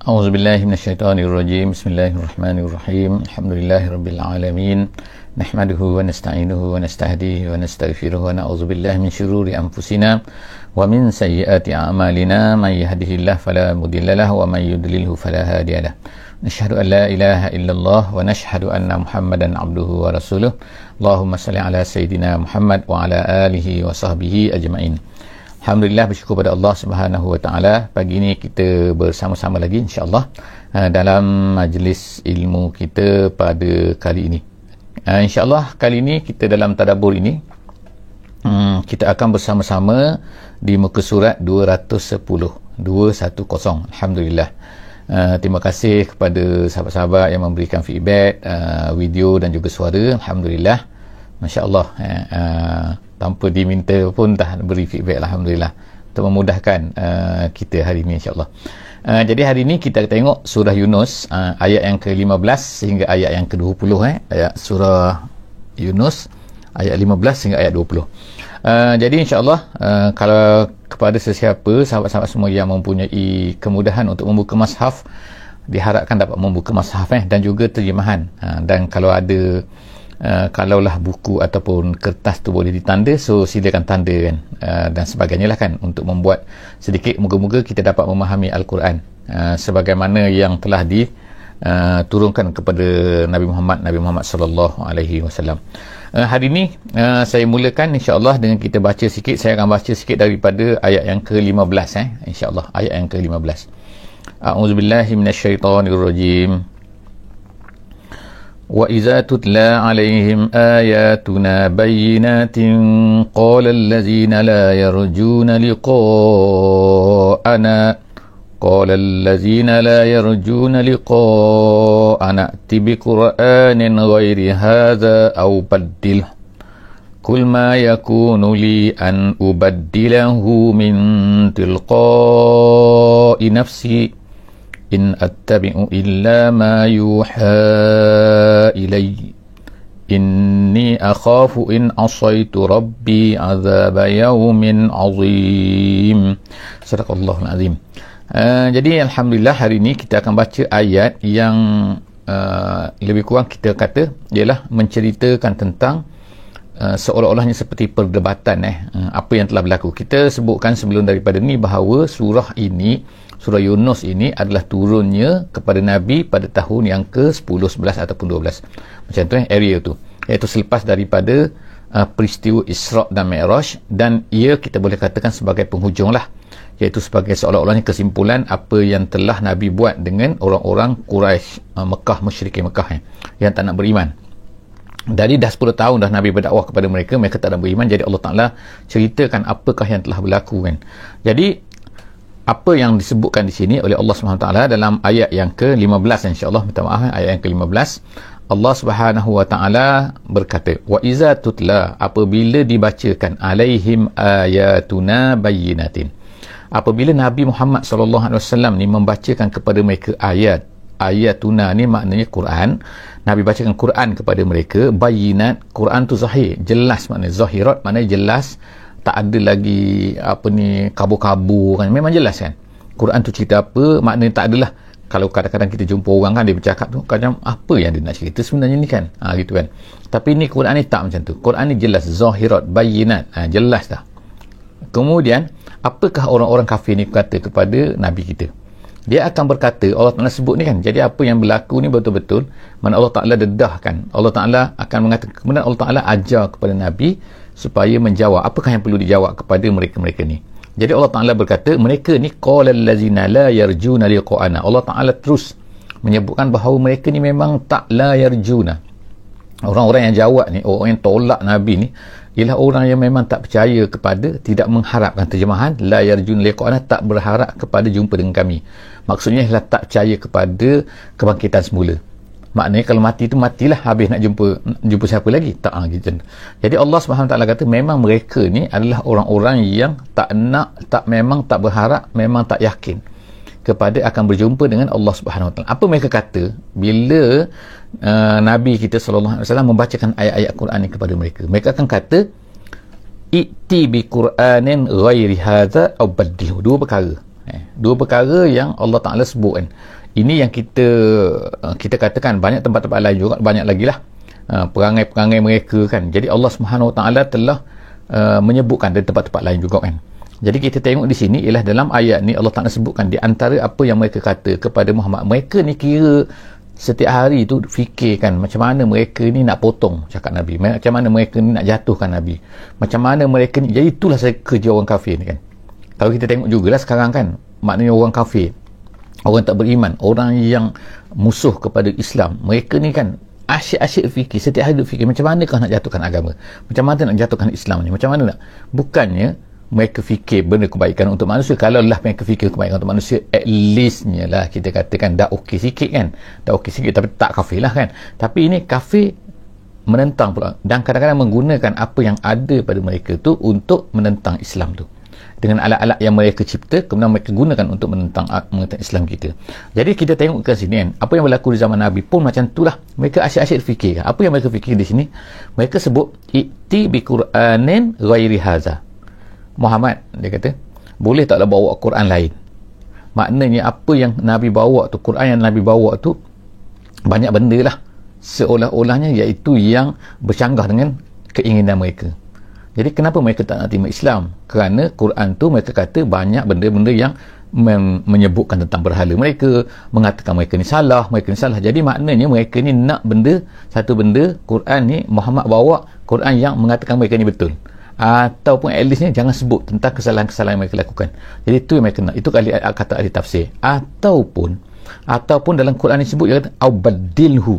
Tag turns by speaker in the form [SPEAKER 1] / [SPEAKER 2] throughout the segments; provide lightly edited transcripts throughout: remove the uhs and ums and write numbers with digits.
[SPEAKER 1] أعوذ بالله من الشيطان الرجيم. بسم الله الرحمن الرحيم. الحمد لله رب العالمين، نحمده ونستعينه ونستهديه ونستغفره ونعوذ بالله من شرور أنفسنا ومن سيئات أعمالنا، من يهده الله فلا مضل له ومن يضلله فلا هادي له. نشهد أن لا إله إلا الله ونشهد أن محمدا عبده ورسوله. اللهم صل على سيدنا محمد وعلى آله وصحبه أجمعين. Alhamdulillah, bersyukur pada Allah Subhanahu Wa Taala. Pagi ini kita bersama-sama lagi insya-Allah dalam majlis ilmu kita pada kali ini. Insya-Allah kali ini kita dalam tadabbur ini kita akan bersama-sama di muka surat 210. Alhamdulillah. Terima kasih kepada sahabat-sahabat yang memberikan feedback video dan juga suara. Alhamdulillah. Masya-Allah. Tanpa diminta pun dah beri feedback, Alhamdulillah, untuk memudahkan kita hari ini insya-Allah. Jadi hari ini kita tengok surah Yunus, ayat yang ke-15 sehingga ayat yang ke-20. Ayat surah Yunus ayat 15 hingga ayat 20. Jadi insya-Allah kalau kepada sesiapa sahabat-sahabat semua yang mempunyai kemudahan untuk membuka mushaf, diharapkan dapat membuka mushaf dan juga terjemahan. Dan kalau ada kalaulah buku ataupun kertas tu boleh ditanda, so silakan tanda kan, dan sebagainya lah kan, untuk membuat sedikit, moga-moga kita dapat memahami Al-Quran sebagaimana yang telah diturunkan kepada Nabi Muhammad sallallahu alaihi wasallam. Hari ini saya mulakan insya-Allah dengan kita baca sikit. Saya akan baca sikit daripada ayat yang ke-15 insya-Allah, ayat yang ke-15. A'udzubillahi minasyaitonirrajim. وَإِذَا تُتْلَى عَلَيْهِمْ آيَاتُنَا بَيِّنَاتٍ قَالَ الَّذِينَ لَا يَرْجُونَ لِقَاءَنَا ائْتِ بِقُرْآنٍ غَيْرِ هَذَا أَوْ بَدِّلْهُ قُلْ مَا يَكُونُ لِي أَنْ أُبَدِّلَهُ مِنْ تِلْقَاءِ نَفْسِي إن أتبع إلا ما يوحى إلي إني أخاف إن عصيت ربي عذاب يوم عظيم. صدق الله العظيم. Jadi Alhamdulillah hari ini kita akan baca ayat yang lebih kurang kita kata ialah menceritakan tentang seolah-olahnya seperti perdebatan apa yang telah berlaku. Kita sebutkan sebelum daripada ni bahawa surah Yunus ini adalah turunnya kepada Nabi pada tahun yang ke-10, 11 ataupun 12. Macam tu area tu. Iaitu selepas daripada peristiwa Isra' dan Mi'raj, dan ia kita boleh katakan sebagai penghujung lah. Iaitu sebagai seolah-olahnya kesimpulan apa yang telah Nabi buat dengan orang-orang Quraisy Mekah, musyrikin Mekah yang tak nak beriman. Dari dah 10 tahun dah Nabi berdakwah kepada mereka, mereka tak nak beriman. Jadi Allah Ta'ala ceritakan apakah yang telah berlaku kan. Jadi apa yang disebutkan di sini oleh Allah Subhanahu Wa Taala dalam ayat yang ke-15 insya-Allah, minta maaf, ayat yang ke-15, Allah Subhanahu Wa Taala berkata, wa iza tutla, apabila dibacakan, alaihim ayatuna bayyinatin, apabila Nabi Muhammad sallallahu alaihi wasallam ni membacakan kepada mereka ayatuna ni maknanya Quran, Nabi bacakan Quran kepada mereka, bayyinat, Quran tu zahir, jelas, maknanya zahirat maknanya jelas, tak ada lagi kabur-kabur kan, memang jelas kan Quran tu cerita apa, maknanya tak adalah kalau kadang-kadang kita jumpa orang kan, dia bercakap tu kadang apa yang dia nak cerita sebenarnya ni kan, gitu kan. Tapi ni Quran ni tak macam tu. Quran ni jelas, zahirat, bayyinat, jelas dah. Kemudian apakah orang-orang kafir ni kata kepada Nabi kita? Dia akan berkata, Allah Ta'ala sebut ni kan, jadi apa yang berlaku ni betul-betul, mana Allah Ta'ala dedahkan, Allah Ta'ala akan mengatakan, kemudian Allah Ta'ala ajar kepada Nabi supaya menjawab apakah yang perlu dijawab kepada mereka-mereka ni. Jadi Allah Ta'ala berkata, mereka ni qala allazina la yarjuna liqa'ana, Allah Ta'ala terus menyebutkan bahawa mereka ni memang tak la yarjuna. Orang-orang yang jawab ni, orang yang tolak Nabi ni, ialah orang yang memang tak percaya kepada, tidak mengharapkan, terjemahan la yarjuna liqa'ana, tak berharap kepada jumpa dengan kami. Maksudnya ialah tak percaya kepada kebangkitan semula. Maknanya kalau mati tu matilah, habis nak jumpa siapa lagi, tak gitu. Jadi Allah Subhanahu Taala kata memang mereka ni adalah orang-orang yang memang tak berharap, memang tak yakin kepada akan berjumpa dengan Allah Subhanahu Taala. Apa mereka kata bila Nabi kita sallallahu alaihi wasallam membacakan ayat-ayat Quran ni kepada mereka? Mereka akan kata, "I'ti bi Qur'anin ghairi hadza aw baddilhu." Dua perkara. Dua perkara yang Allah Ta'ala sebut kan. Ini yang kita katakan banyak tempat-tempat lain juga, banyak lagi lah perangai-perangai mereka kan. Jadi Allah Subhanahu Wa Ta'ala telah menyebutkan dari tempat-tempat lain juga kan. Jadi kita tengok di sini ialah dalam ayat ni Allah Ta'ala sebutkan di antara apa yang mereka kata kepada Muhammad. Mereka ni kira setiap hari tu fikirkan macam mana mereka ni nak potong cakap Nabi, macam mana mereka ni nak jatuhkan Nabi, macam mana mereka ni. Jadi itulah saya kerja orang kafir ni kan. Kalau kita tengok jugalah sekarang kan, maknanya orang kafir, orang tak beriman, orang yang musuh kepada Islam, mereka ni kan asyik-asyik fikir, setiap hari fikir macam mana kau nak jatuhkan agama, macam mana nak jatuhkan Islam ni, macam mana nak. Bukannya mereka fikir benda kebaikan untuk manusia. Kalau lah mereka fikir kebaikan untuk manusia, at leastnya lah kita katakan dah okey sikit kan, dah okey sikit, tapi tak kafir lah kan. Tapi ini kafir menentang pula, dan kadang-kadang menggunakan apa yang ada pada mereka tu untuk menentang Islam tu dengan alat-alat yang mereka cipta, kemudian mereka gunakan untuk menentang Islam kita. Jadi kita tengok ke sini kan, apa yang berlaku di zaman Nabi pun macam itulah. Mereka asyik-asyik fikir. Apa yang mereka fikir di sini? Mereka sebut i'ti bi Qur'anin ghairi haza. Muhammad, dia kata, boleh taklah bawa Quran lain. Maknanya apa yang Nabi bawa tu, Quran yang Nabi bawa tu banyak benda lah, seolah-olahnya iaitu yang bercanggah dengan keinginan mereka. Jadi kenapa mereka tak nak terima Islam? Kerana Quran tu mereka kata banyak benda-benda yang menyebutkan tentang berhala mereka, mengatakan mereka ni salah, mereka ni salah. Jadi maknanya mereka ni nak satu benda Quran ni Muhammad bawa Quran yang mengatakan mereka ni betul, ataupun at least ni jangan sebut tentang kesalahan-kesalahan yang mereka lakukan. Jadi itu yang mereka nak. Itu kata ahli tafsir. Ataupun dalam Quran ni sebut dia kata au badilhu.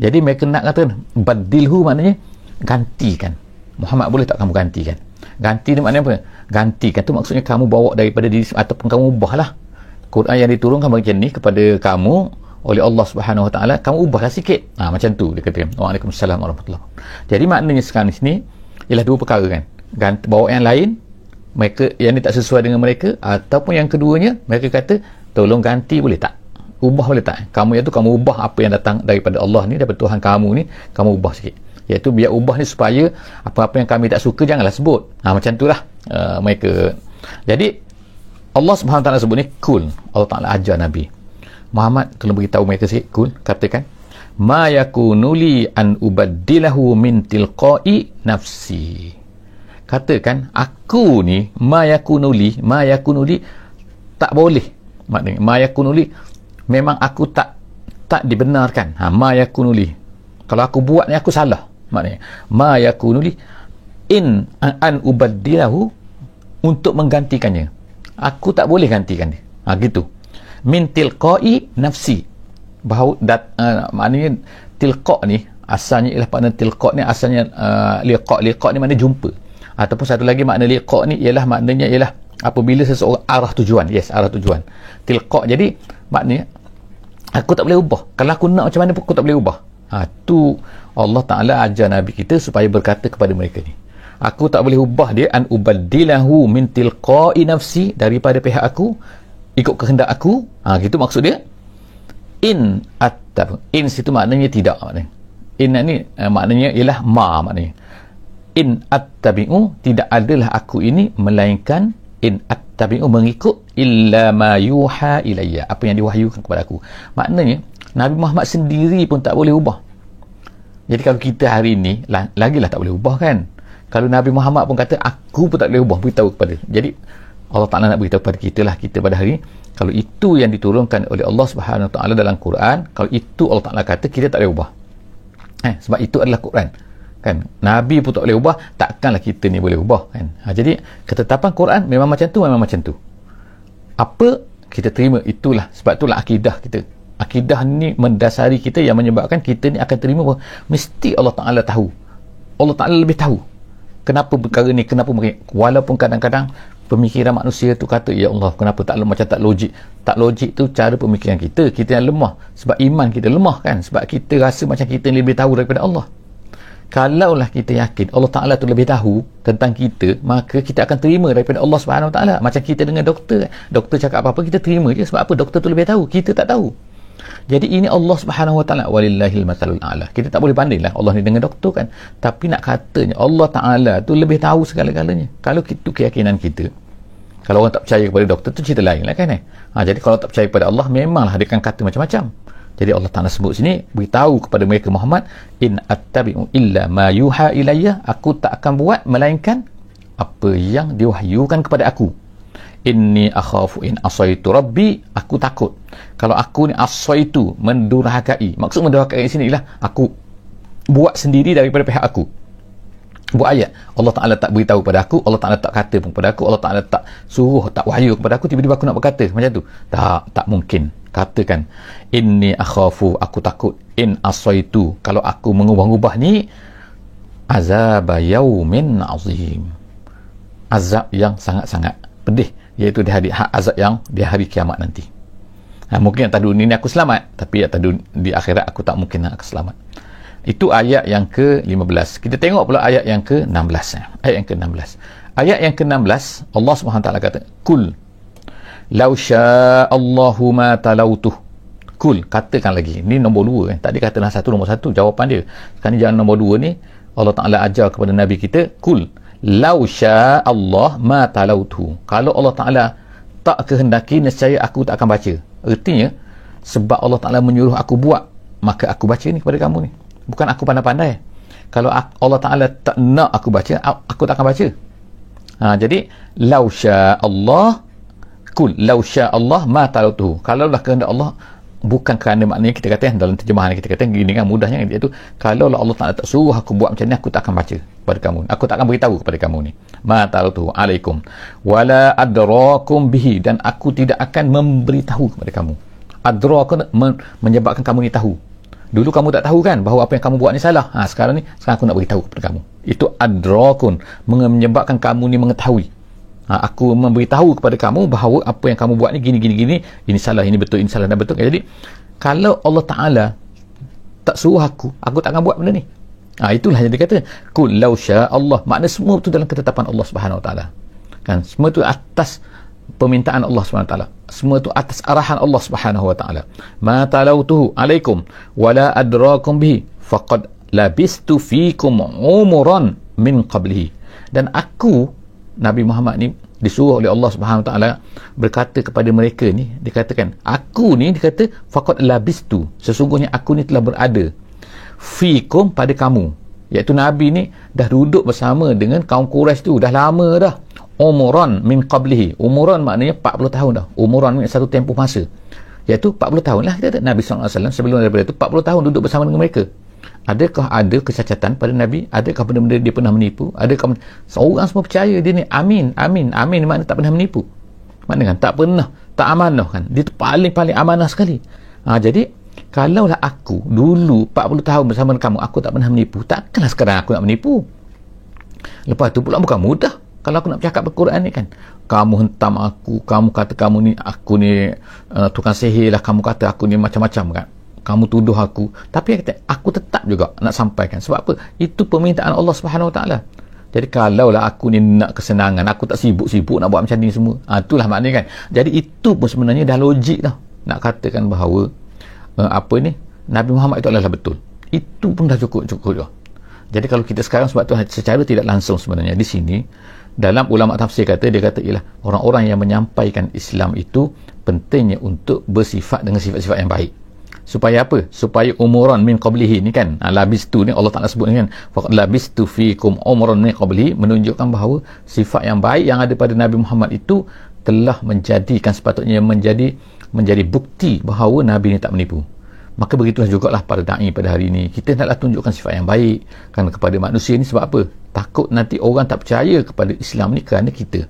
[SPEAKER 1] Jadi mereka nak kata badilhu, maknanya gantikan. Muhammad, boleh tak kamu gantikan? Ganti ni maknanya apa? Gantikan tu maksudnya kamu bawa daripada diri, ataupun kamu ubahlah Quran yang diturunkan macam ni kepada kamu oleh Allah Subhanahu Wa Ta'ala, kamu ubahlah sikit. Macam tu dia kata. Waalaikumsalam warahmatullahi wabarakatuh. Jadi maknanya sekarang di sini ialah dua perkara kan, bawa yang lain, mereka yang ni tak sesuai dengan mereka, ataupun yang keduanya mereka kata tolong ganti, boleh tak, ubah boleh tak, kamu yang tu kamu ubah apa yang datang daripada Allah ni, daripada Tuhan kamu ni, kamu ubah sikit, iaitu biar ubah ni supaya apa-apa yang kami tak suka janganlah sebut. Macam tu lah mereka. Jadi Allah Subhanahu Wa Ta'ala sebut ni kul. Allah Ta'ala ajar Nabi Muhammad, tolong beritahu mereka sikit, kul, katakan ma yakunu li an ubaddilahu min tilqa'i nafsi. Katakan aku ni ma yakunu li tak boleh, maknanya ma yakunu li memang aku tak dibenarkan. Ma yakunu li, kalau aku buat ni aku salah, maknanya ma yakunu li in an ubaddilahu, untuk menggantikannya aku tak boleh gantikan dia. Gitu. Min tilqa'i nafsi, maknanya tilqa ni asalnya ialah makna tilqa ni asalnya liqa ni makna jumpa, ataupun satu lagi makna liqa ni ialah maknanya ialah apabila seseorang arah tujuan. Arah tujuan tilqa. Jadi maknanya aku tak boleh ubah, kalau aku nak macam mana pun aku tak boleh ubah. Tu Allah Ta'ala ajar Nabi kita supaya berkata kepada mereka ni, aku tak boleh ubah dia, an ubaddilahu min tilqa'i nafsi, daripada pihak aku, ikut kehendak aku. Gitu maksud dia. In situ maknanya tidak, maknanya in ni maknanya ialah maknanya in attabi'u, tidak adalah aku ini melainkan in attabi'u, mengikut illa ma yuha ilayya, apa yang diwahyukan kepada aku. Maknanya Nabi Muhammad sendiri pun tak boleh ubah. Jadi kalau kita hari ni lagilah tak boleh ubah kan. Kalau Nabi Muhammad pun kata aku pun tak boleh ubah, beritahu kepada. Jadi Allah Ta'ala nak beritahu kepada kita lah, kita pada hari, kalau itu yang diturunkan oleh Allah Subhanahu Wa Ta'ala dalam Quran, kalau itu Allah Ta'ala kata, kita tak boleh ubah. Sebab itu adalah Quran kan. Nabi pun tak boleh ubah, takkanlah kita ni boleh ubah kan. Jadi ketetapan Quran memang macam tu, memang macam tu. Apa kita terima, itulah. Sebab itulah akidah kita. Akidah ni mendasari kita, yang menyebabkan kita ni akan terima bahawa mesti Allah Ta'ala tahu. Allah Ta'ala lebih tahu kenapa perkara ni, kenapa mereka. Walaupun kadang-kadang pemikiran manusia tu kata, ya Allah, kenapa macam tak logik. Tak logik tu cara pemikiran kita yang lemah. Sebab iman kita lemah kan. Sebab kita rasa macam kita lebih tahu daripada Allah. Kalaulah kita yakin Allah Ta'ala tu lebih tahu tentang kita, maka kita akan terima daripada Allah Subhanahu Wa Ta'ala. Macam kita dengan doktor cakap apa-apa, kita terima je. Sebab apa? Doktor tu lebih tahu, kita tak tahu. Jadi ini Allah Subhanahu Wa Ta'ala, walillahil mathalul a'la. Kita tak boleh bandinglah Allah ni dengan doktor kan. Tapi nak katanya Allah Ta'ala tu lebih tahu segala-galanya. Kalau itu keyakinan kita, Kalau orang tak percaya kepada doktor tu cerita lain lah kan jadi kalau tak percaya kepada Allah, memanglah dia akan kata macam-macam. Jadi Allah Ta'ala sebut sini, beritahu kepada mereka Muhammad, in attabi'u illa ma yuha ilayya, aku tak akan buat melainkan apa yang diwahyukan kepada aku. Inni akhafu in asaitu rabbi, aku takut kalau aku ni asaitu, mendurhakai. Maksud mendurhakai sini ialah aku buat sendiri daripada pihak aku, buat ayat. Allah Ta'ala tak beritahu kepada aku, Allah Ta'ala tak kata pun kepada aku, Allah Ta'ala tak suruh, tak wahyu kepada aku, tiba-tiba aku nak berkata macam tu. Tak mungkin. Katakan, inni akhafu, aku takut, in asaitu, kalau aku mengubah-ubah ni, azab yaumin azim, azab yang sangat-sangat pedih, iaitu azab yang di hari kiamat nanti. Mungkin atas dunia ni aku selamat, tapi atas di akhirat aku tak mungkin nak selamat. Itu ayat yang ke-15. Kita tengok pula ayat yang ke-16. Ayat yang ke-16. Ayat yang ke-16, Allah SWT kata, Kul, law sya'allahu ma talautuh. Kul, katakan lagi. Ni nombor 2 kan. Tadi katalah nombor 1, jawapan dia. Sekarang ni jawapan nombor 2 ni, Allah Ta'ala ajar kepada Nabi kita, Kul, law sya'allah ma talautuh. Kalau Allah Ta'ala tak kehendaki, nescaya aku tak akan baca. Artinya, sebab Allah Ta'ala menyuruh aku buat, maka aku baca ni kepada kamu ni. Bukan aku pandai-pandai. Kalau Allah Ta'ala tak nak aku baca, aku tak akan baca. Jadi law sya'allah, kul law sya'allah ma talautuhu. Kalaulah kehendak Allah, bukan kerana maknanya kita kata dalam terjemahan kita kata gini kan, mudahnya iaitu kalaulah Allah Ta'ala tak suruh aku buat macam ni, aku tak akan baca kepada kamu, aku tak akan beritahu kepada kamu ni. Ma talautuhu alaikum wala adrakum bihi, dan aku tidak akan memberitahu kepada kamu. Adrakum menyebabkan kamu ni tahu. Dulu kamu tak tahu kan bahawa apa yang kamu buat ni salah. Sekarang aku nak beritahu kepada kamu. Itu adrakun, menyebabkan kamu ni mengetahui. Aku memberitahu kepada kamu bahawa apa yang kamu buat ni gini, ini salah, ini betul, ini salah dan betul. Jadi kalau Allah Ta'ala tak suruh aku tak akan buat benda ni. Itulah yang dia kata, Qul law syaa Allah. Makna semua itu dalam ketetapan Allah Subhanahu Wa Taala. Kan, semua itu atas permintaan Allah Subhanahu Wa Taala. Semua itu atas arahan Allah Subhanahu Wa Taala. Ma talautuhu alaikum wala adrakum bihi faqad labistu fikum umuran min qablihi. Dan aku, Nabi Muhammad ni, disuruh oleh Allah Subhanahu Wa Taala berkata kepada mereka ni, dikatakan aku ni, dikata faqad labistu, sesungguhnya aku ni telah berada fikum, pada kamu, iaitu Nabi ni dah duduk bersama dengan kaum Quraisy tu dah lama dah. Umuran min qablihi, umuran maknanya 40 tahun dah. Umuran maknanya satu tempoh masa, iaitu 40 tahun lah kita kata. Nabi SAW sebelum daripada itu 40 tahun duduk bersama dengan mereka. Adakah ada kecacatan pada Nabi? Adakah benda-benda dia pernah menipu? Adakah seorang semua percaya dia ni amin maknanya tak pernah menipu, maknanya kan tak pernah, tak amanah kan, dia tu paling amanah sekali. Jadi kalaulah aku dulu 40 tahun bersama dengan kamu, aku tak pernah menipu, takkanlah sekarang aku nak menipu. Lepas tu pula bukan mudah kalau aku nak bercakap Al-Quran ni kan. Kamu hentam aku, kamu kata aku ni tukang sihir lah, kamu kata aku ni macam-macam kan, kamu tuduh aku, tapi aku tetap juga nak sampaikan. Sebab apa? Itu permintaan Allah Subhanahu Wa Taala. Jadi kalaulah aku ni nak kesenangan, aku tak sibuk-sibuk nak buat macam ni semua, itulah maknanya kan. Jadi itu pun sebenarnya dah logik dah nak katakan bahawa Nabi Muhammad itu adalah betul. Itu pun dah cukup dah. Jadi kalau kita sekarang, sebab tu secara tidak langsung sebenarnya di sini dalam ulama tafsir dia kata ialah orang-orang yang menyampaikan Islam itu pentingnya untuk bersifat dengan sifat-sifat yang baik. Supaya apa? Supaya umuran min qablihi ni kan, labistu ni Allah Ta'ala sebut ni kan, faqad labistu fikum umuran min qablihi, menunjukkan bahawa sifat yang baik yang ada pada Nabi Muhammad itu telah menjadikan, sepatutnya menjadi bukti bahawa Nabi ni tak menipu. Maka begitulah jugalah para da'i pada hari ini. Kita naklah tunjukkan sifat yang baik kan kepada manusia ni. Sebab apa? Takut nanti orang tak percaya kepada Islam ni kerana kita.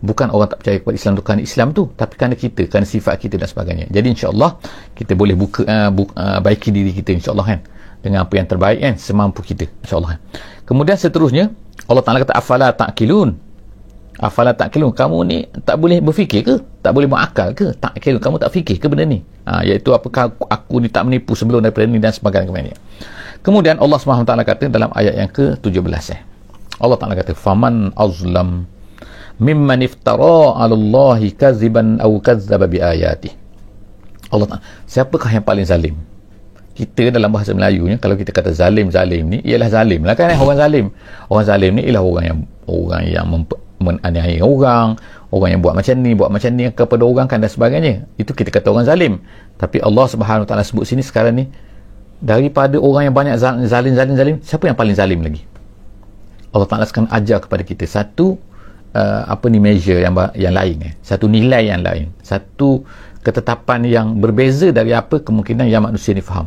[SPEAKER 1] Bukan orang tak percaya kepada Islam tu kerana Islam tu, tapi kerana kita, kerana sifat kita dan sebagainya. Jadi insya-Allah kita boleh baiki diri kita insya-Allah kan, dengan apa yang terbaik kan, semampu kita insya-Allah kan. Kemudian seterusnya Allah Ta'ala kata afala ta'qilun. Afala ta'qilun, kamu ni tak boleh berfikir ke? Tak boleh berakal ke? Ta'qilun, kamu tak fikir ke benda ni? Iaitu apakah aku ni tak menipu sebelum daripada ni dan sebagainya. Kemudian Allah SWT kata dalam ayat yang ke-17, Allah Ta'ala kata faman azlam mimman iftara 'ala Allahi kaziban aw kazzaba bi ayatihi. Allah Ta'ala, siapakah yang paling zalim? Kita dalam bahasa Melayunya kalau kita kata zalim ni ialah zalim lah kan, orang zalim ni ialah orang yang menganiaya orang yang buat macam ni kepada orang kan dan sebagainya, itu kita kata orang zalim. Tapi Allah Subhanahu Wa Taala sebut sini sekarang ni, daripada orang yang banyak zalim, siapa yang paling zalim lagi? Allah Taala sekarang ajar kepada kita satu measure yang lain, satu nilai yang lain, satu ketetapan yang berbeza dari apa kemungkinan yang manusia ni faham.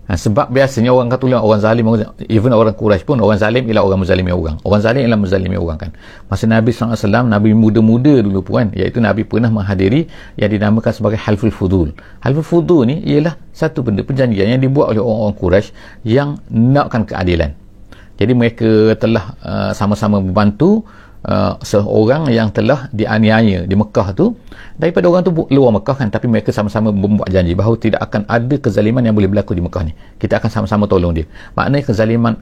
[SPEAKER 1] Sebab biasanya orang kata orang zalim, even orang Quraisy pun, orang zalim ialah orang menzalimi orang. Orang zalim ialah menzalimi orang kan. Masa Nabi SAW, Nabi muda-muda dulu pun kan, iaitu Nabi pernah menghadiri yang dinamakan sebagai Halful Fudul. Halful Fudul ni ialah satu benda perjanjian yang dibuat oleh orang-orang Quraisy yang nakkan keadilan. Jadi mereka telah sama-sama membantu seorang yang telah dianiaya di Mekah tu, daripada orang tu luar Mekah kan, tapi mereka sama-sama membuat janji bahawa tidak akan ada kezaliman yang boleh berlaku di Mekah ni, kita akan sama-sama tolong dia. Maknanya kezaliman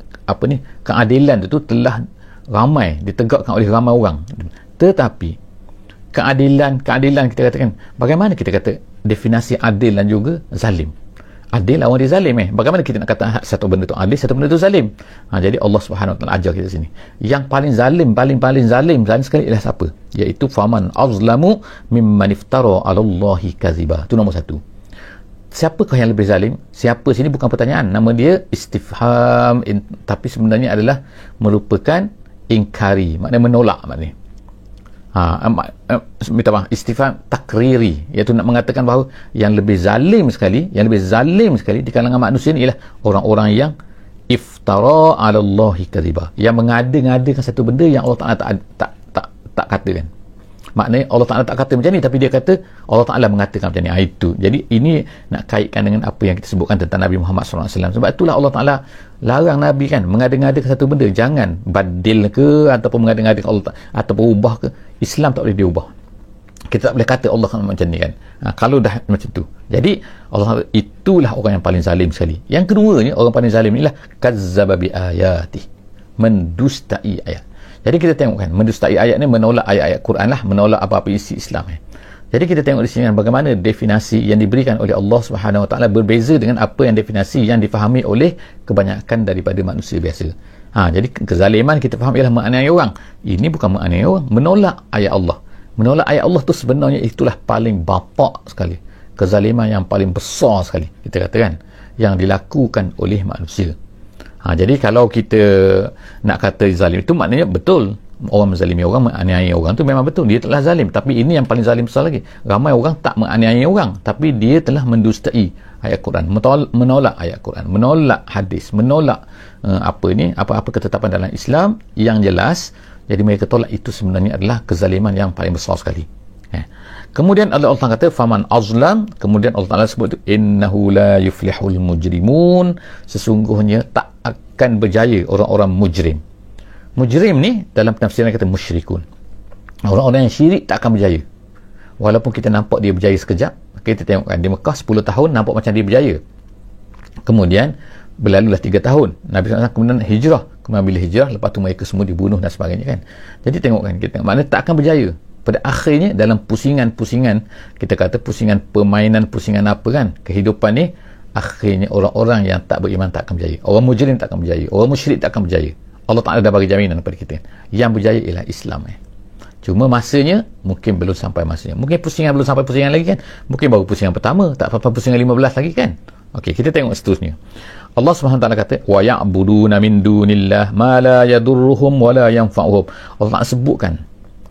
[SPEAKER 1] keadilan itu telah ramai ditegakkan oleh ramai orang. Tetapi keadilan kita katakan, bagaimana kita kata definisi adil dan juga zalim? Adil lawan dia zalim. Bagaimana kita nak kata satu benda tu adil, satu benda tu zalim? Jadi Allah Subhanahu Wa Taala ajar kita sini, yang paling zalim, paling zalim sekali ialah siapa? Iaitu faman azlamu mimman iftara 'ala Allahi kaziba. Itu nombor satu. Siapakah yang lebih zalim? Siapa sini bukan pertanyaan, nama dia istifham, tapi sebenarnya adalah merupakan ingkari, maknanya menolak maknanya. Istifham takriri, iaitu nak mengatakan bahawa yang lebih zalim sekali di kalangan manusia ni ialah orang-orang yang iftara 'ala Allahi kadhiba, yang mengada-ngadakan satu benda yang Allah Taala tak katakan. Maknanya Allah Taala tak kata macam ni, tapi dia kata Allah Taala mengatakan macam ni. Itu. Jadi ini nak kaitkan dengan apa yang kita sebutkan tentang Nabi Muhammad SAW. Sebab itulah Allah Taala larang Nabi kan mengada-ngadakan satu benda. Jangan badil ke ataupun mengada-ngadakan Allah ataupun ubah ke. Islam tak boleh diubah. Kita tak boleh kata Allah macam ni kan. Kalau dah macam tu. Jadi Allah, itulah orang yang paling zalim sekali. Yang keduanya, orang paling zalim inilah kazzaba bi ayati, mendustai ayat. Jadi kita tengok kan, mendustai ayat ni menolak ayat-ayat Quran lah, menolak apa-apa isi Islam. Jadi kita tengok di sini bagaimana definisi yang diberikan oleh Allah Subhanahu Wa Taala berbeza dengan apa yang definisi yang difahami oleh kebanyakan daripada manusia biasa. Jadi kezaliman kita faham ialah menganiaya orang. Ini bukan menganiaya orang, menolak ayat Allah. Menolak ayat Allah tu sebenarnya itulah paling bapak sekali, kezaliman yang paling besar sekali kita katakan yang dilakukan oleh manusia. Jadi kalau kita nak kata zalim itu maknanya betul, orang menzalimi orang, menganiaya orang tu memang betul, dia telah zalim. Tapi ini yang paling zalim besar lagi, ramai orang tak menganiaya orang, tapi dia telah mendustai ayat Quran, menolak ayat Quran, menolak hadis, menolak apa-apa ketetapan dalam Islam yang jelas. Jadi mereka tolak, itu sebenarnya adalah kezaliman yang paling besar sekali. Kemudian Allah kata faman azlam, kemudian Allah Taala sebut innahu la yuflihul mujrimun, sesungguhnya tak akan berjaya orang-orang mujrim. Mujrim ni dalam penafsiran kata musyrikun, orang-orang yang syirik tak akan berjaya. Walaupun kita nampak dia berjaya sekejap, kita tengok kan di Mekah 10 tahun nampak macam dia berjaya, kemudian berlalulah 3 tahun Nabi SAW kemudian hijrah, kemudian bila hijrah lepas tu mereka semua dibunuh dan sebagainya kan. Jadi tengok kan, kita tengok, maknanya tak akan berjaya. Pada akhirnya dalam pusingan-pusingan, kita kata pusingan permainan, pusingan apa kan, kehidupan ni, akhirnya orang-orang yang tak beriman tak akan berjaya, orang mujrim tak akan berjaya, orang musyrik tak akan berjaya. Allah Ta'ala dah bagi jaminan kepada kita, yang berjaya ialah Islam. Cuma masanya mungkin belum sampai masanya, mungkin pusingan belum sampai pusingan lagi kan, mungkin baru pusingan pertama, tak apa-apa pusingan 15 lagi kan. Okey, kita tengok seterusnya. Allah Subhanahu Wa Taala kata wa ya'buduna min dunillah ma la yadurruhum wa la yanfa'uhum. Allah Ta'ala sebutkan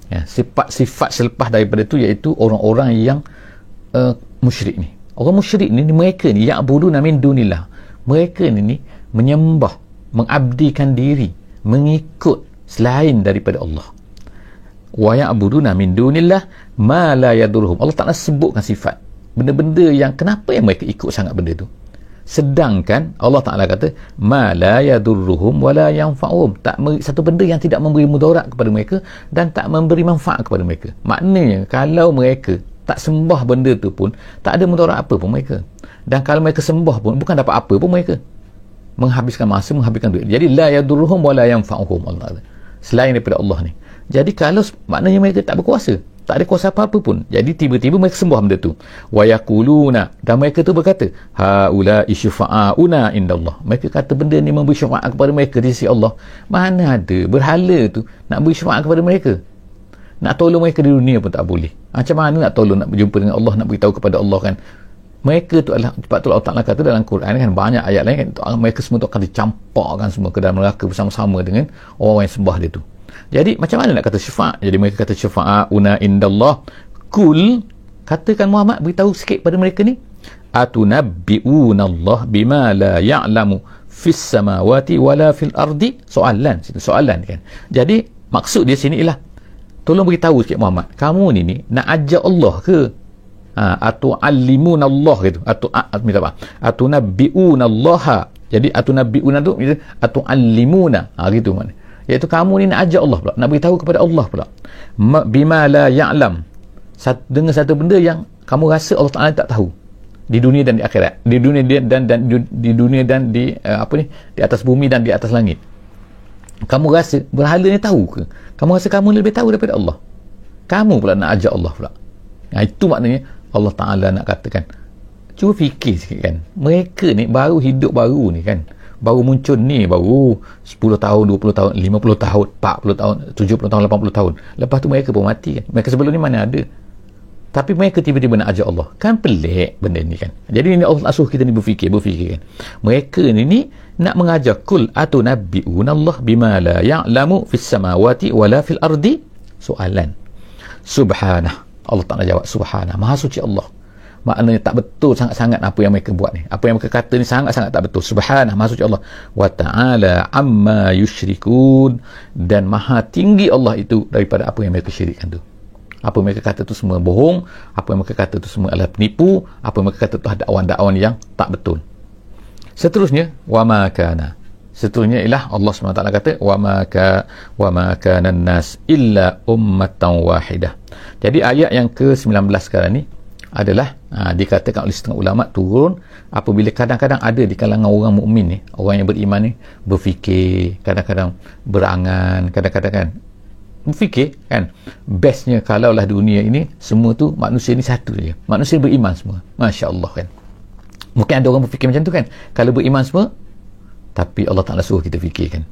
[SPEAKER 1] sifat-sifat selepas daripada itu, iaitu orang-orang yang musyrik ni. Orang musyrik ni, mereka ni ya'buduna min dunillah, mereka ni menyembah, mengabdikan diri, mengikut selain daripada Allah. Wa ya'buduna min dunillah ma la yadurruhum. Allah Ta'ala sebutkan sifat benda-benda yang kenapa yang mereka ikut sangat benda tu, sedangkan Allah Ta'ala kata ma la yadurruhum wa la yanfa'uhum, satu benda yang tidak memberi mudarat kepada mereka dan tak memberi manfaat kepada mereka. Maknanya kalau mereka tak sembah benda tu pun tak ada mudarat apa pun mereka, dan kalau mereka sembah pun bukan dapat apa pun mereka, menghabiskan masa, menghabiskan duit. Jadi la yadurruhum wa la yanfa'uhum, Allah kata selain daripada Allah ni. Jadi kalau maknanya mereka tak berkuasa, tak ada kuasa apa-apa pun, jadi tiba-tiba mereka sembah benda tu. Wa yaquluna, dan mereka tu berkata haula isyfa'una indallah, mereka kata benda ni memberi syafaat kepada mereka di sisi Allah. Mana ada berhala tu nak beri syafaat kepada mereka? Nak tolong mereka di dunia pun tak boleh. Macam mana nak tolong, nak berjumpa dengan Allah, nak beritahu kepada Allah kan? Mereka tu adalah, sebab tu Allah Ta'ala kata dalam Quran kan, banyak ayat lain kan, mereka semua tu akan dicampakkan semua ke dalam neraka bersama-sama dengan orang yang sembah dia tu. Jadi macam mana nak kata syafaat? Jadi mereka kata syafaat una indallah. Kul, katakan Muhammad, beritahu sikit pada mereka ni, atunabbi'una Allah bima la ya'lamu fis samawati wala fil ardi. Soalan kan. Jadi maksud dia sini ialah, tolong beritahu sikit Muhammad, kamu ni nak ajak Allah ke? Atu'allimuna Allah gitu. Minta maaf. Atunabbi'una Allah. Jadi atunabbi'una tu atu'allimuna. Gitu makna. Iaitu kamu ni nak ajak Allah pula, nak beritahu kepada Allah pula. Bima la ya'lam. Dengan satu benda yang kamu rasa Allah Ta'ala tak tahu. Di dunia dan di akhirat. Di dunia dan di di atas bumi dan di atas langit. Kamu rasa berhala ni tahu ke? Kamu rasa kamu lebih tahu daripada Allah? Kamu pula nak ajak Allah pula. Itu maknanya Allah Ta'ala nak katakan, cuba fikir sikit kan, mereka ni baru hidup baru ni kan, baru muncul ni, baru 10 tahun, 20 tahun, 50 tahun, 40 tahun, 70 tahun, 80 tahun. Lepas tu mereka pun mati kan. Mereka sebelum ni mana ada. Tapi mereka tiba-tiba nak ajak Allah. Kan pelik benda ni kan. Jadi ini Allah suruh kita ni berfikir kan. Mereka ni nak mengajar, kul atunabbi'una Allah bima la ya'lamu fis samawati wala fil ardi. Soalan. Subhanah. Allah Ta'ala jawab, subhanah, maha suci Allah. Maknanya tak betul sangat-sangat apa yang mereka buat ni. Apa yang mereka kata ni sangat-sangat tak betul. Subhanah, maha suci Allah. Wa ta'ala amma yushrikun. Dan maha tinggi Allah itu daripada apa yang mereka syirikkan tu. Apa yang mereka kata tu semua bohong. Apa yang mereka kata tu semua adalah penipu. Apa yang mereka kata tu dakwan-dakwan yang tak betul. Seterusnya, wa ma kana. Seterusnya ialah Allah SWT kata, wa ma kana an-nas illa ummatan wahidah. Jadi ayat yang ke-19 sekarang ni adalah dikatakan oleh setengah ulama turun apabila kadang-kadang ada di kalangan orang mukmin ni, orang yang beriman ni, berfikir, kadang-kadang berangan, kadang-kadang kan berfikir kan, bestnya kalaulah dunia ini semua tu manusia ni satu je, manusia beriman semua, Masya Allah kan. Mungkin ada orang berfikir macam tu kan, kalau beriman semua. Tapi Allah Ta'ala suruh kita fikirkan,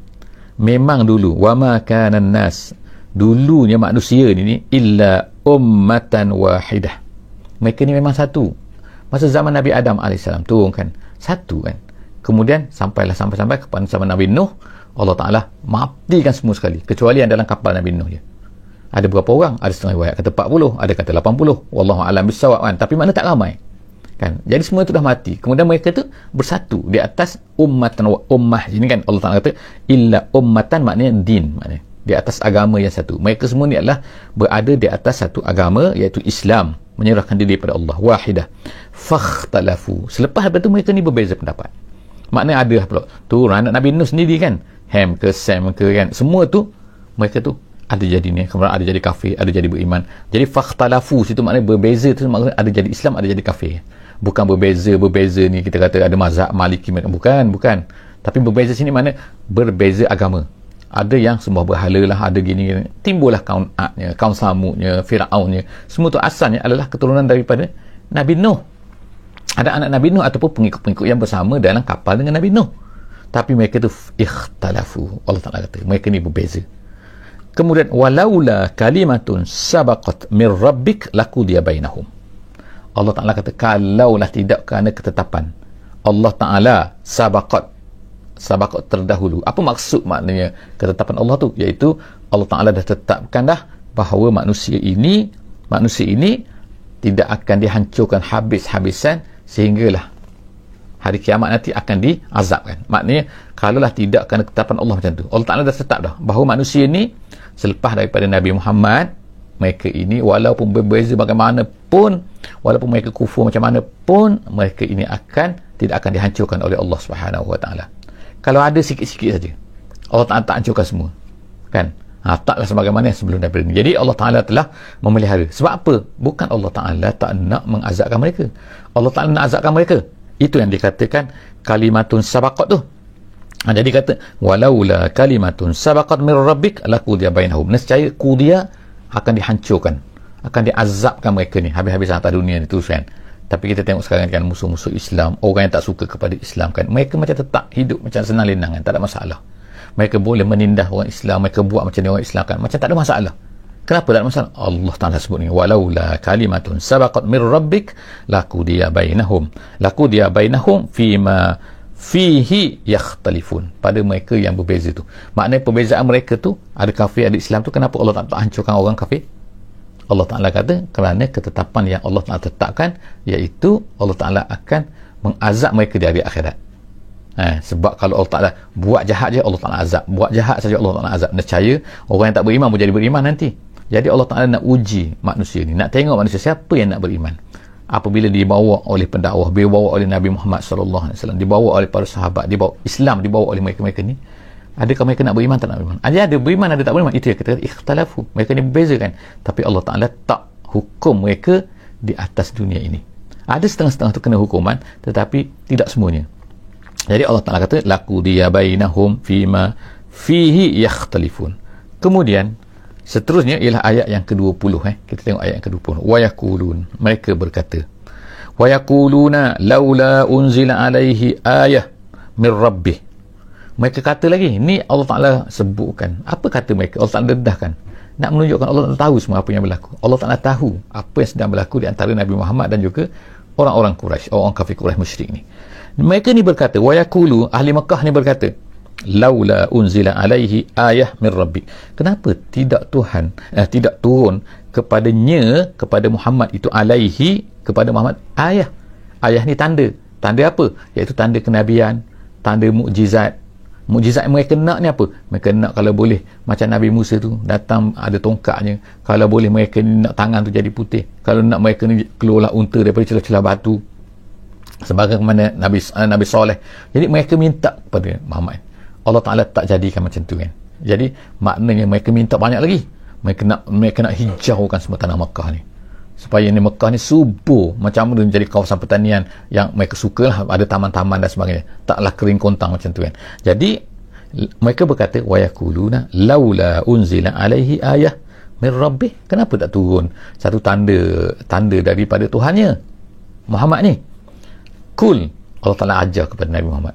[SPEAKER 1] memang dulu wa ma kana nas, dulunya manusia ni illa ummatan wahidah. Mereka ni memang satu. Masa zaman Nabi Adam AS turun kan, satu kan. Kemudian sampai kepada zaman Nabi Nuh, Allah Ta'ala matikan semua sekali, kecuali yang dalam kapal Nabi Nuh je. Ada berapa orang? Ada setengah riwayat kata 40, ada kata 80, wallahu a'lam bissawab kan. Tapi mana tak ramai kan. Jadi semua itu dah mati. Kemudian mereka tu bersatu di atas ummah. Ini kan Allah Ta'ala kata illa ummatan, maknanya din, maknanya di atas agama yang satu. Mereka semua ni adalah berada di atas satu agama, iaitu Islam, menyerahkan diri pada Allah, wahidah. Fakhtalafu. Selepas itu mereka ni berbeza pendapat. Maknanya ada pula tu anak Nabi Nuh sendiri kan, Ham ke Sam ke kan, semua tu mereka tu ada jadi ni, kemudian ada jadi kafir, ada jadi beriman. Jadi fakhtalafu situ maknanya berbeza tu, maknanya ada jadi Islam, ada jadi kafir. Bukan berbeza ni kita kata ada mazhab Maliki, bukan. Tapi berbeza sini mana berbeza agama. Ada yang sembah berhala lah, ada gini. Timbullah kaum Adnya, kaum Samudnya, Firaunnya. Semua tu asalnya adalah keturunan daripada Nabi Nuh. Ada anak Nabi Nuh ataupun pengikut-pengikut yang bersama dalam kapal dengan Nabi Nuh. Tapi mereka tu ikhtalafu. Allah Ta'ala kata mereka ni berbeza. Kemudian walaula kalimatun sabaqat min rabbik laqudiya bainahum. Allah Ta'ala kata kalaulah tidak kerana ketetapan Allah Ta'ala, sabaqat terdahulu. Apa maksud maknanya ketetapan Allah tu? Iaitu Allah Ta'ala dah tetapkan dah bahawa manusia ini tidak akan dihancurkan habis-habisan sehinggalah hari kiamat nanti akan diazabkan. Maknanya kalaulah tidak kerana ketetapan Allah macam tu, Allah Ta'ala dah tetap dah bahawa manusia ni selepas daripada Nabi Muhammad, mereka ini walaupun berbeza bagaimanapun, walaupun mereka kufur macam mana pun, mereka ini tidak akan dihancurkan oleh Allah Subhanahu Wa Ta'ala. Kalau ada sikit-sikit saja, Allah Ta'ala tak hancurkan semua kan. Taklah sebagaimana yang sebelum daripada ini. Jadi Allah Ta'ala telah memelihara. Sebab apa? Bukan Allah Ta'ala tak nak mengazabkan mereka, Allah Ta'ala nak azabkan mereka. Itu yang dikatakan kalimatun sabaqat tu. Jadi kata walaula kalimatun sabaqat min rabbik laqudiya bainahum. Nescaya qudiya akan dihancurkan, akan diazabkan mereka ni habis-habisan atas dunia ni terus kan. Tapi kita tengok sekarang kan, musuh-musuh Islam, orang yang tak suka kepada Islam kan, mereka macam tetap hidup macam senang lenang kan, tak ada masalah. Mereka boleh menindas orang Islam, mereka buat macam ni orang Islam kan, macam tak ada masalah Kenapa tak ada masalah? Allah Ta'ala sebut ni, walaula kalimatun sabaqat min rabbik laqudiya bainahum fima fihi yakhtalifun. Pada mereka yang berbeza tu, maknanya perbezaan mereka tu, ada kafir ada Islam tu, kenapa Allah tak hancurkan orang kafir? Allah Ta'ala kata kerana ketetapan yang Allah Ta'ala tetapkan, iaitu Allah Ta'ala akan mengazab mereka di hari akhirat. Sebab kalau Allah Ta'ala buat jahat je, Allah Ta'ala azab, buat jahat saja Allah Ta'ala azab. Nescaya orang yang tak beriman menjadi beriman nanti. Jadi Allah Ta'ala nak uji manusia ni, nak tengok manusia siapa yang nak beriman. Apabila dibawa oleh pendakwah, dibawa oleh Nabi Muhammad SAW, dibawa oleh para sahabat, dibawa Islam, dibawa oleh mereka-mereka ni, adakah mereka nak beriman, tak nak beriman? Ada beriman, ada tak beriman. Itu yang kita kata ikhtalafu, mereka ni berbeza kan. Tapi Allah Ta'ala tak hukum mereka di atas dunia ini. Ada setengah-setengah tu kena hukuman, tetapi tidak semuanya. Jadi Allah Ta'ala kata laqudiya bainahum fima fihi yakhtalifun. Kemudian seterusnya ialah ayat yang ke-20. Kita tengok ayat yang ke-20. Wa yaqulun, mereka berkata, wa yaquluna laula unzila alaihi ayah min rabbih. Mereka kata lagi, ni Allah Ta'ala sebutkan. Apa kata mereka? Allah Ta'ala dedahkan, nak menunjukkan Allah Ta'ala tahu semua apa yang berlaku. Allah Ta'ala tahu apa yang sedang berlaku di antara Nabi Muhammad dan juga orang-orang Quraisy, orang kafir Quraisy musyrik ni. Mereka ni berkata, wa yaqulu, ahli Mekah ni berkata, laula unzila alaihi ayah min rabbik. Kenapa tidak tidak turun kepadanya, kepada Muhammad itu, alaihi, kepada Muhammad, ayah. Ayah ni tanda. Tanda apa? Iaitu tanda kenabian, tanda mukjizat. Mukjizat mereka nak ni apa? Mereka nak kalau boleh macam Nabi Musa tu datang ada tongkatnya, kalau boleh mereka ni nak tangan tu jadi putih, kalau nak mereka ni keluarlah unta daripada celah-celah batu, sebagaimana Nabi Saleh. Jadi mereka minta kepada Muhammad. Allah Ta'ala tak jadikan macam tu kan. Jadi maknanya mereka minta banyak lagi. Mereka nak hijaukan semua tanah Mekah ni, supaya ni Mekah ni subur, macam mana menjadi kawasan pertanian yang mereka sukalah, ada taman-taman dan sebagainya, taklah kering kontang macam tu kan. Jadi mereka berkata, wa yaquluna laula unzila alaihi ayah min rabbih. Kenapa tak turun satu tanda daripada Tuhannya Muhammad ni? Kul, Allah Ta'ala ajar kepada Nabi Muhammad.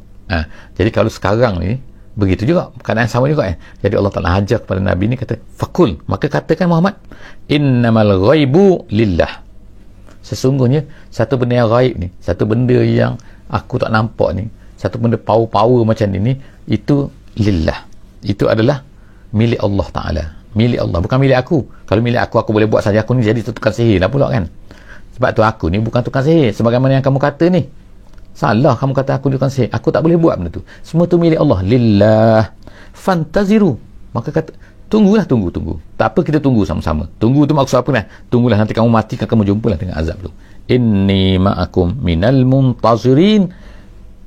[SPEAKER 1] Jadi kalau sekarang ni begitu juga, keadaan sama juga kan. Jadi Allah Ta'ala ajar kepada Nabi ni, kata fakul, maka katakan Muhammad, innamal ghaibu lillah. Sesungguhnya satu benda yang ghaib ni, satu benda yang aku tak nampak ni, satu benda power macam ni, itu lillah. Itu adalah milik Allah Ta'ala, milik Allah, bukan milik aku. Kalau milik aku boleh buat saja, aku ni jadi tukang sihir lah pula kan. Sebab tu aku ni bukan tukang sihir sebagaimana yang kamu kata ni. Salah kamu kata aku ni tukang sihir, aku tak boleh buat benda tu. Semua tu milik Allah, lillah. Fantaziru, maka kata tunggu. Tak apa, kita tunggu sama-sama. Tunggu tu maksud apa ni? Tunggulah, nanti kamu mati, kamu jumpalah dengan azab tu. Inni ma'akum minal muntazirin.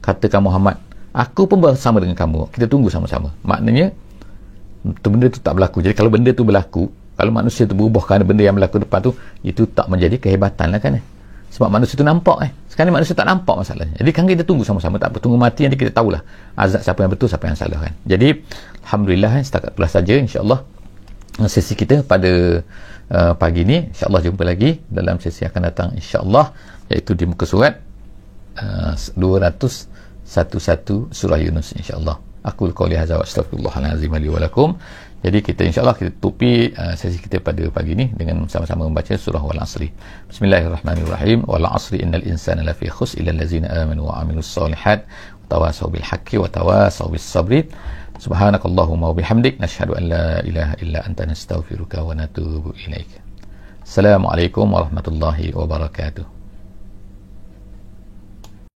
[SPEAKER 1] Katakan Muhammad, aku pun bersama dengan kamu, kita tunggu sama-sama. Maknanya benda tu tak berlaku. Jadi kalau benda tu berlaku, kalau manusia tu berubah kerana benda yang berlaku depan tu, itu tak menjadi kehebatan lah kan. Sebab manusia tu nampak sekarang ni manusia tak nampak masalahnya. Jadi kan kita tunggu sama-sama, tak apa, tunggu mati, nanti kita tahulah azab siapa yang betul, siapa yang salah kan. Jadi alhamdulillah, setakat itulah saja insya-Allah sesi kita pada pagi ni. Insya-Allah jumpa lagi dalam sesi akan datang insya-Allah, iaitu di muka surat 211 surah Yunus insya-Allah. Aku qauli hadza wa astaghfirullahal azim li wa lakum. Jadi kita insya-Allah kita tutupi sesi kita pada pagi ni dengan sama-sama membaca surah Wal Asri. Bismillahirrahmanirrahim. Wal asri innal insana lafi khusr illa allazina amanu wa amilus solihat wa tawasaw bil haqqi wa tawasaw bis sabri. Subhanakallahumma wa bihamdik nashhadu an la ilaha illa anta nastaghfiruka wa natubu ilaik. Assalamualaikum warahmatullahi wabarakatuh.